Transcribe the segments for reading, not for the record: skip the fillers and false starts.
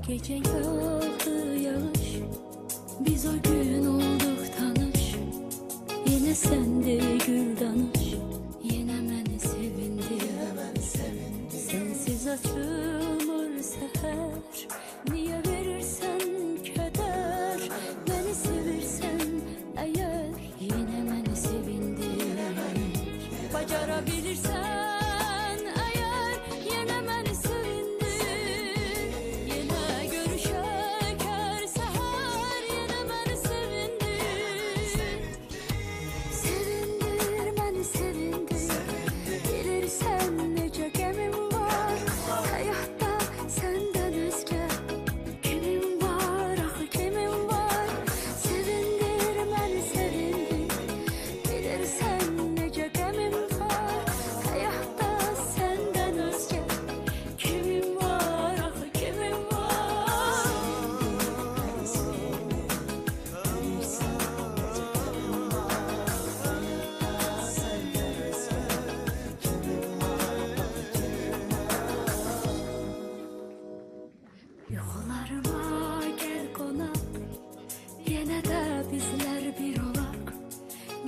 Gece yağdı yağış, biz o gün olduk tanış. Yine sende gül danış, yine beni sevindir. Sensiz açılmır seher, niye verirsen keder. Beni sevirsen eğer, yine beni sevindir. Bacarabilirsen eğer, yine beni sevindir. Yine görüşek her seher, yine beni sevindir. Sevindir beni sevindir. Bilirsen nece gemim var hayatta senden özge. Kimim var axı kimim var. Sevindir beni sevindir. Bilirsen nece gemim var hayatta senden özge. Kimim var axı kimim var. Yuxularıma gel qonaq, yenə də bizlər bir olaq.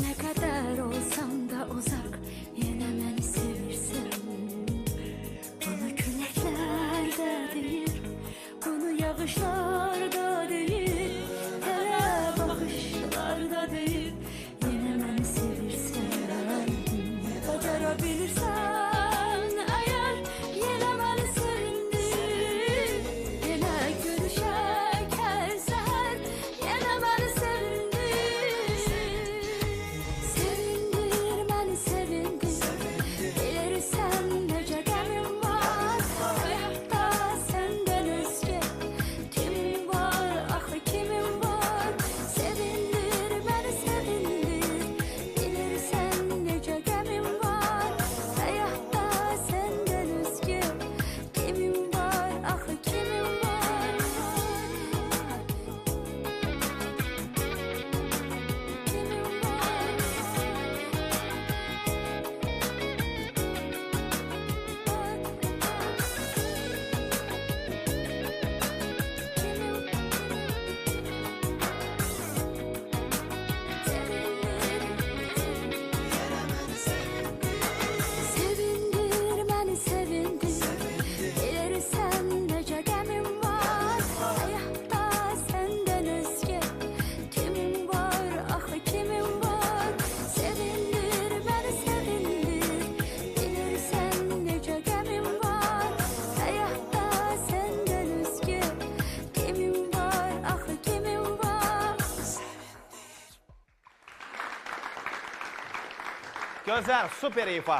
Nə qədər olsam da uzaq, yenə məni sevirsən. Bunu küləklər də deyir, bunu yağışlar da deyir, hələ baxışlar da deyir, yenə məni sevirsən. Bacarabilirsən əgər, yenə məni sevindir. Yenə görüşək hər səhər, yenə məni sevindir. Sevindir məni sevindir. Bilirsən necə qəmim var həyatda səndən özgə. Kimim var axı kimim var. Sevindir məni sevindir. Bilirsən necə qəmim var həyatda səndən özgə. Kimim var axı kimim var. Kimim Sevindir məni sevindir. Bilirsən necə qəmim var həyatda səndən özgə. Kimim var axı kimim var. Sevindir məni sevindir. Bilirsən necə qəmim var həyatda səndən özgə. Kimim var axı kimim var. Gözəl, super ifa.